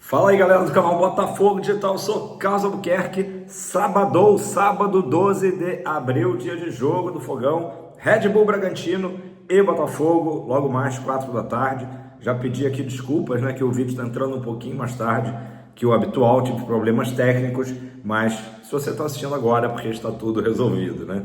Fala aí, galera do canal Botafogo Digital, eu sou Carlos Albuquerque. Sábado 12 de abril, dia de jogo do Fogão, Red Bull Bragantino e Botafogo, logo mais 4 da tarde. Já pedi aqui desculpas, né, que o vídeo está entrando um pouquinho mais tarde que o habitual, tive problemas técnicos, mas se você está assistindo agora é porque está tudo resolvido, né?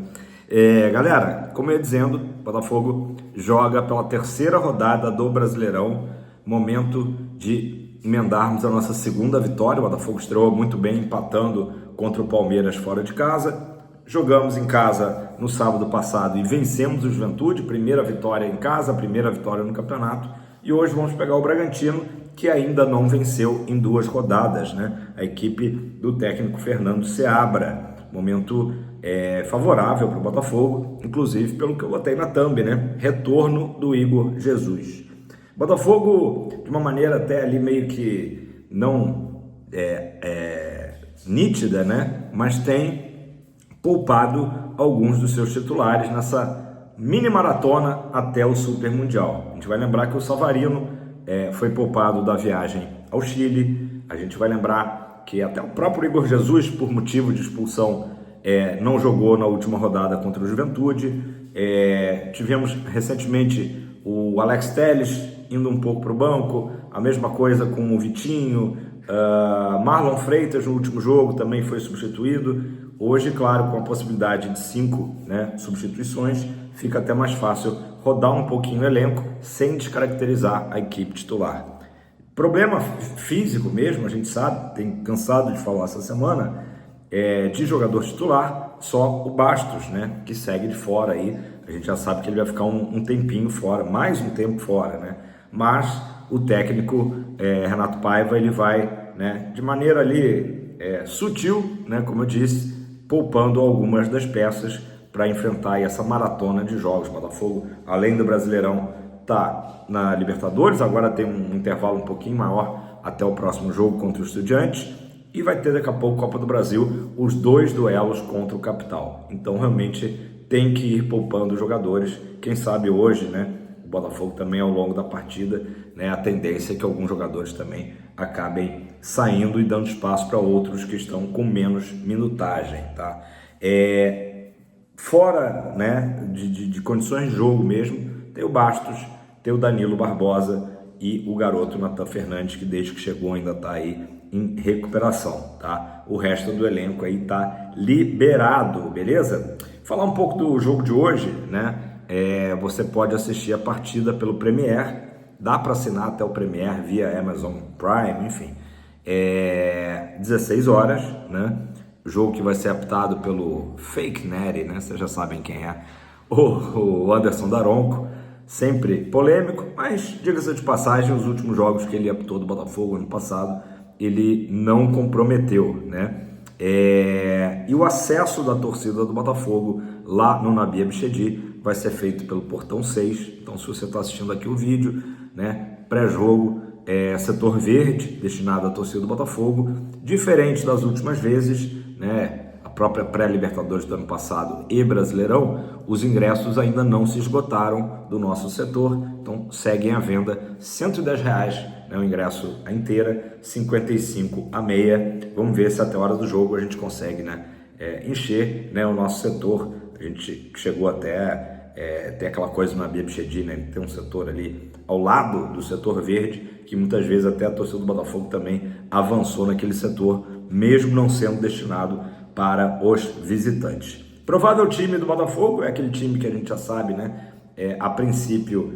Galera, como eu ia dizendo, Botafogo joga pela terceira rodada do Brasileirão, momento de emendarmos a nossa segunda vitória. O Botafogo estreou muito bem, empatando contra o Palmeiras fora de casa. Jogamos em casa no sábado passado e vencemos o Juventude, primeira vitória em casa, primeira vitória no campeonato. E hoje vamos pegar o Bragantino, que ainda não venceu em 2 rodadas, né? A equipe do técnico Fernando Seabra. Momento favorável para o Botafogo, inclusive pelo que eu botei na thumb, né? Retorno do Igor Jesus. Botafogo, de uma maneira até ali meio que não nítida, né? Mas tem poupado alguns dos seus titulares nessa mini maratona até o Super Mundial. A gente vai lembrar que o Savarino foi poupado da viagem ao Chile. A gente vai lembrar que até o próprio Igor Jesus, por motivo de expulsão, não jogou na última rodada contra o Juventude. Tivemos recentemente o Alex Telles indo um pouco para o banco, a mesma coisa com o Vitinho, Marlon Freitas no último jogo também foi substituído. Hoje, claro, com a possibilidade de 5 substituições, fica até mais fácil rodar um pouquinho o elenco sem descaracterizar a equipe titular. Problema físico mesmo, a gente sabe, tem cansado de falar essa semana, de jogador titular, só o Bastos, né, que segue de fora aí. A gente já sabe que ele vai ficar um tempinho fora, mais um tempo fora, né? Mas o técnico Renato Paiva, ele vai, né, de maneira ali sutil, né, como eu disse, poupando algumas das peças para enfrentar aí essa maratona de jogos. O Botafogo, além do Brasileirão, tá na Libertadores, agora tem um intervalo um pouquinho maior até o próximo jogo contra o Estudiantes, e vai ter daqui a pouco Copa do Brasil, os 2 duelos contra o Capital. Então realmente tem que ir poupando os jogadores. Quem sabe hoje, né, o Botafogo também ao longo da partida, né, a tendência é que alguns jogadores também acabem saindo e dando espaço para outros que estão com menos minutagem, tá? Fora, né, de condições de jogo mesmo, tem o Bastos, tem o Danilo Barbosa e o garoto Nathan Fernandes, que desde que chegou ainda está aí em recuperação, tá? O resto do elenco aí tá liberado, beleza? Falar um pouco do jogo de hoje, né? Você pode assistir a partida pelo Premiere, dá para assinar até o Premiere via Amazon Prime, enfim. 16 horas, né? O jogo que vai ser apitado pelo Fake Nery, né? Vocês já sabem quem é, o Anderson Daronco. Sempre polêmico, mas diga-se de passagem, os últimos jogos que ele apitou do Botafogo ano passado, ele não comprometeu, né? E o acesso da torcida do Botafogo lá no Nabi Abichedi vai ser feito pelo Portão 6. Então, se você está assistindo aqui o vídeo, né, pré-jogo, setor verde, destinado à torcida do Botafogo, diferente das últimas vezes, né, a própria pré-Libertadores do ano passado e Brasileirão, os ingressos ainda não se esgotaram do nosso setor, então seguem à venda R$ 110, né, o ingresso a inteira, 55 a meia. Vamos ver se até a hora do jogo a gente consegue, né, encher, né, o nosso setor. A gente chegou até ter aquela coisa na Bia Bichedi, né, tem um setor ali ao lado do setor verde, que muitas vezes até a torcida do Botafogo também avançou naquele setor, mesmo não sendo destinado para os visitantes. Provável time do Botafogo é aquele time que a gente já sabe, né? A princípio,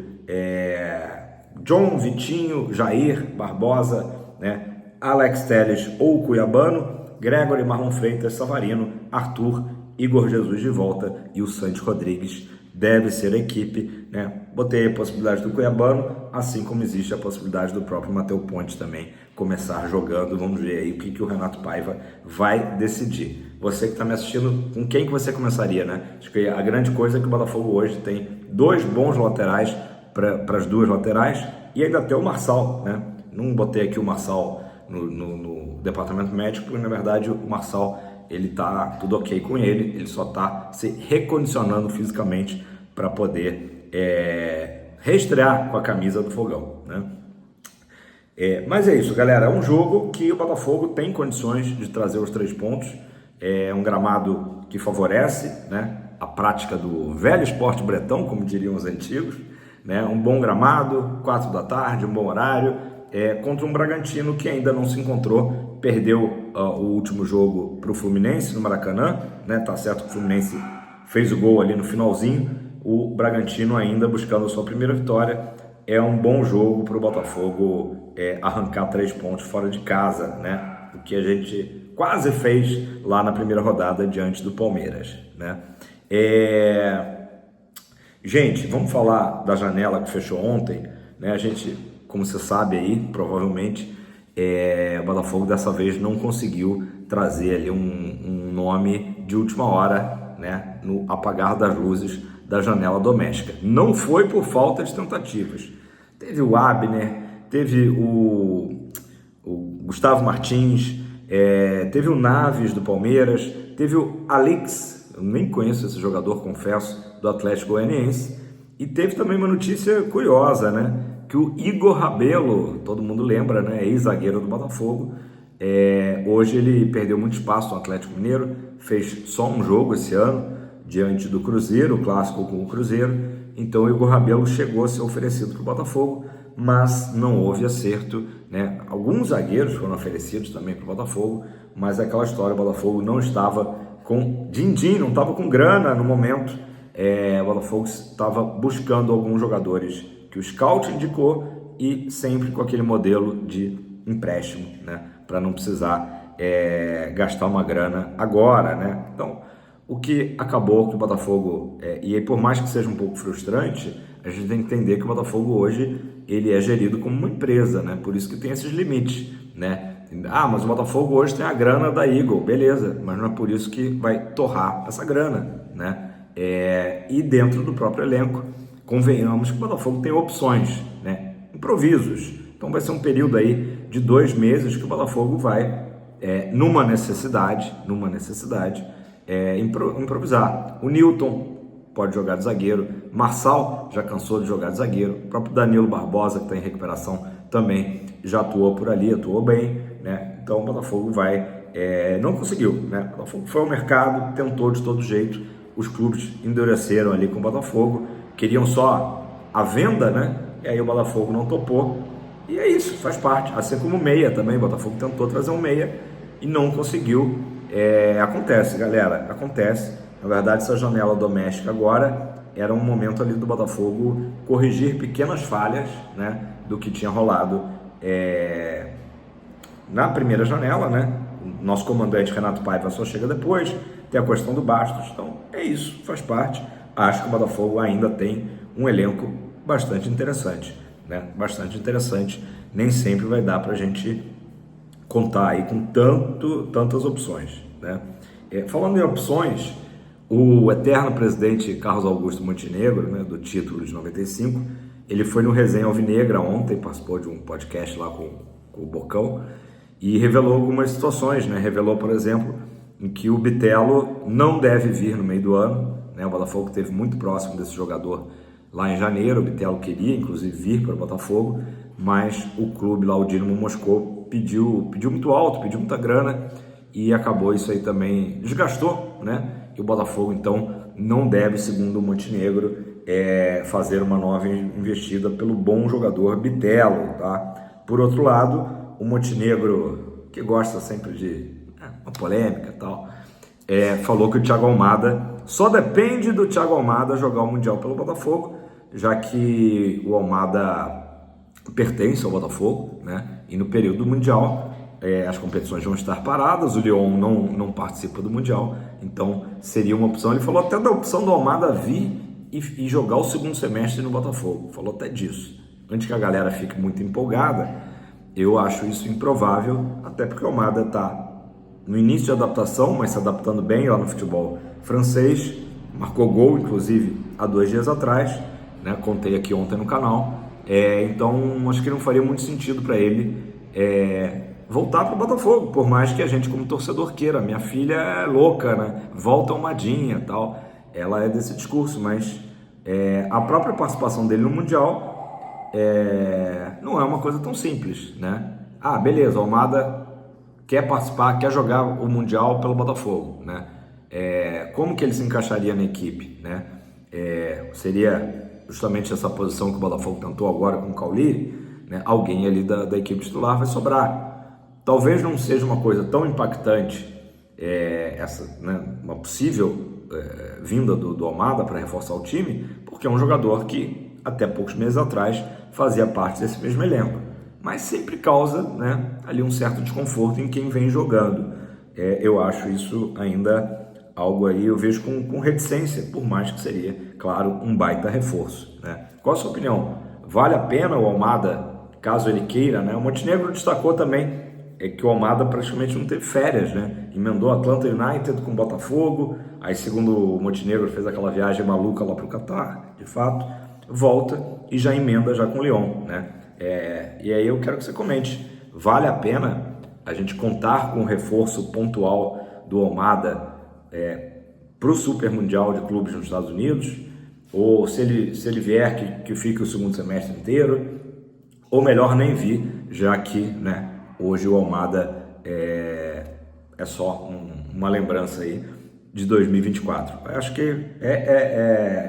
John, Vitinho, Jair, Barbosa, né? Alex Telles ou Cuiabano, Gregory, Marlon Freitas, Savarino, Arthur, Igor Jesus de volta e o Santi Rodrigues deve ser a equipe, né? Botei a possibilidade do Cuiabano, assim como existe a possibilidade do próprio Matheus Ponte também começar jogando. Vamos ver aí o que o Renato Paiva vai decidir. Você que está me assistindo, com quem que você começaria, né? Acho que a grande coisa é que o Botafogo hoje tem 2 bons laterais para as 2 laterais e ainda tem o Marçal, né? Não botei aqui o Marçal no departamento médico, porque na verdade o Marçal, ele tá tudo ok com ele só tá se recondicionando fisicamente para poder reestrear com a camisa do Fogão, né? Mas é isso, galera. É um jogo que o Botafogo tem condições de trazer os 3 pontos. É um gramado que favorece, né, a prática do velho esporte bretão, como diriam os antigos. Né? Um bom gramado, 4 da tarde, um bom horário, contra um Bragantino que ainda não se encontrou. Perdeu o último jogo para o Fluminense no Maracanã. Né? Tá certo que o Fluminense fez o gol ali no finalzinho. O Bragantino ainda buscando a sua primeira vitória. É um bom jogo para o Botafogo arrancar 3 pontos fora de casa, né? O que a gente quase fez lá na primeira rodada diante do Palmeiras, né? Gente, vamos falar da janela que fechou ontem, né? A gente, como você sabe aí, provavelmente, o Botafogo dessa vez não conseguiu trazer ali um nome de última hora, né? No apagar das luzes da janela doméstica. Não foi por falta de tentativas. Teve o Abner, teve o Gustavo Martins, teve o Naves do Palmeiras, teve o Alex, eu nem conheço esse jogador, confesso, do Atlético Goianiense, e teve também uma notícia curiosa, né? Que o Igor Rabelo, todo mundo lembra, né? Ex-zagueiro do Botafogo, hoje ele perdeu muito espaço no Atlético Mineiro, fez só um jogo esse ano, diante do Cruzeiro, o clássico com o Cruzeiro. Então o Igor Rabelo chegou a ser oferecido para o Botafogo, mas não houve acerto, né? Alguns zagueiros foram oferecidos também para o Botafogo, mas aquela história, o Botafogo não estava com din-din, não estava com grana no momento. O Botafogo estava buscando alguns jogadores que o scout indicou e sempre com aquele modelo de empréstimo, né? Para não precisar gastar uma grana agora, né? Então, o que acabou que o Botafogo, e aí por mais que seja um pouco frustrante, a gente tem que entender que o Botafogo hoje ele é gerido como uma empresa, né? Por isso que tem esses limites, né? Mas o Botafogo hoje tem a grana da Eagle, beleza, mas não é por isso que vai torrar essa grana, né? E dentro do próprio elenco, convenhamos que o Botafogo tem opções, né? Improvisos. Então vai ser um período aí de 2 meses que o Botafogo vai, numa necessidade, improvisar. O Newton pode jogar de zagueiro, Marçal já cansou de jogar de zagueiro, o próprio Danilo Barbosa, que está em recuperação, também já atuou por ali, atuou bem, né? Então o Botafogo não conseguiu, né? O Botafogo foi ao mercado, tentou de todo jeito, os clubes endureceram ali com o Botafogo, queriam só a venda, né? E aí o Botafogo não topou, e é isso, faz parte, assim como o meia também, o Botafogo tentou trazer um meia e não conseguiu. Acontece, galera, acontece. Na verdade, essa janela doméstica agora era um momento ali do Botafogo corrigir pequenas falhas, né, do que tinha rolado na primeira janela, né? O nosso comandante Renato Paiva só chega depois, tem a questão do Bastos, então é isso, faz parte. Acho que o Botafogo ainda tem um elenco bastante interessante, né? Bastante interessante, nem sempre vai dar pra gente contar aí com tantas opções, né? Falando em opções, o eterno presidente Carlos Augusto Montenegro, né, do título de 95, ele foi no Resenha Alvinegra ontem, participou de um podcast lá com o Bocão e revelou algumas situações, né? Revelou, por exemplo, em que o Bitelo não deve vir no meio do ano, né? O Botafogo esteve muito próximo desse jogador lá em janeiro, o Bitelo queria inclusive vir para o Botafogo, mas o clube lá, o Dinamo Moscou, pediu muito alto, pediu muita grana e acabou isso aí também, desgastou, né? E o Botafogo então não deve, segundo o Montenegro, fazer uma nova investida pelo bom jogador Bitelo, tá? Por outro lado, o Montenegro, que gosta sempre de uma polêmica e tal, falou que o Thiago Almada, só depende do Thiago Almada jogar o Mundial pelo Botafogo, já que o Almada pertence ao Botafogo, né? E no período do Mundial as competições vão estar paradas, o Lyon não participa do Mundial, então seria uma opção. Ele falou até da opção do Almada vir e jogar o segundo semestre no Botafogo, falou até disso. Antes que a galera fique muito empolgada, eu acho isso improvável, até porque o Almada está no início de adaptação, mas se adaptando bem lá no futebol francês, marcou gol, inclusive, há 2 dias atrás, né? Contei aqui ontem no canal. Então acho que não faria muito sentido para ele voltar para o Botafogo, por mais que a gente como torcedor queira. Minha filha é louca, né? Volta Almadinha e tal, ela é desse discurso, mas a própria participação dele no Mundial não é uma coisa tão simples, né? Ah, beleza, o Almada quer participar, quer jogar o Mundial pelo Botafogo, né? Como que ele se encaixaria na equipe, né? Seria justamente essa posição que o Botafogo tentou agora com o Cauli, né? Alguém ali da equipe titular vai sobrar. Talvez não seja uma coisa tão impactante né? Uma possível vinda do Almada para reforçar o time, porque é um jogador que até poucos meses atrás fazia parte desse mesmo elenco, mas sempre causa, né, ali um certo desconforto em quem vem jogando. Eu acho isso ainda algo aí, eu vejo com reticência, por mais que seria, claro, um baita reforço, né? Qual a sua opinião? Vale a pena o Almada, caso ele queira, né? O Montenegro destacou também que o Almada praticamente não teve férias, né? Emendou Atlanta United com Botafogo, aí segundo o Montenegro fez aquela viagem maluca lá para o Catar, de fato, volta e já emenda já com o Lyon, né? E aí eu quero que você comente, vale a pena a gente contar com o reforço pontual do Almada para o Super Mundial de Clubes nos Estados Unidos, ou se ele vier que fique o segundo semestre inteiro, ou melhor nem vir, já que, né, hoje o Almada é só uma lembrança aí de 2024. Eu acho que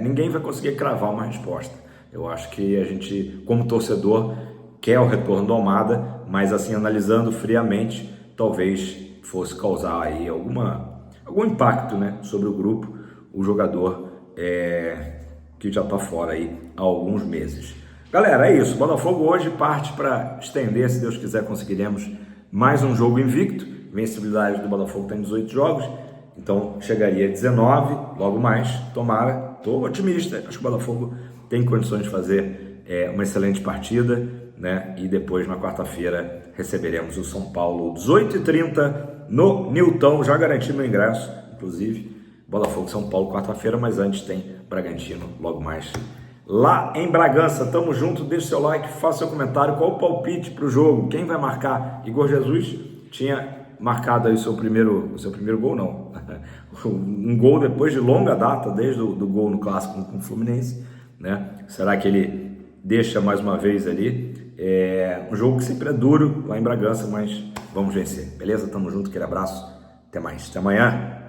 ninguém vai conseguir cravar uma resposta. Eu acho que a gente, como torcedor, quer o retorno do Almada, mas assim, analisando friamente, talvez fosse causar aí algum impacto, né, sobre o grupo, o jogador que já está fora aí há alguns meses. Galera, é isso. O Botafogo hoje parte para estender, se Deus quiser, conseguiremos mais um jogo invicto. Vencibilidade do Botafogo tem 18 jogos, então chegaria a 19, logo mais, tomara. Estou otimista, acho que o Botafogo tem condições de fazer uma excelente partida, né? E depois, na quarta-feira, receberemos o São Paulo, 18h30, no Newton. Já garanti meu ingresso, inclusive. Botafogo São Paulo, quarta-feira, mas antes tem Bragantino, logo mais, lá em Bragança. Tamo junto, deixa seu like, faça seu comentário. Qual o palpite para o jogo? Quem vai marcar? Igor Jesus tinha marcado aí o seu primeiro gol, não. Um gol depois de longa data, desde do gol no clássico com o Fluminense, né? Será que ele deixa mais uma vez ali? Um jogo que sempre é duro lá em Bragança, mas vamos vencer. Beleza? Tamo junto, aquele abraço. Até mais. Até amanhã.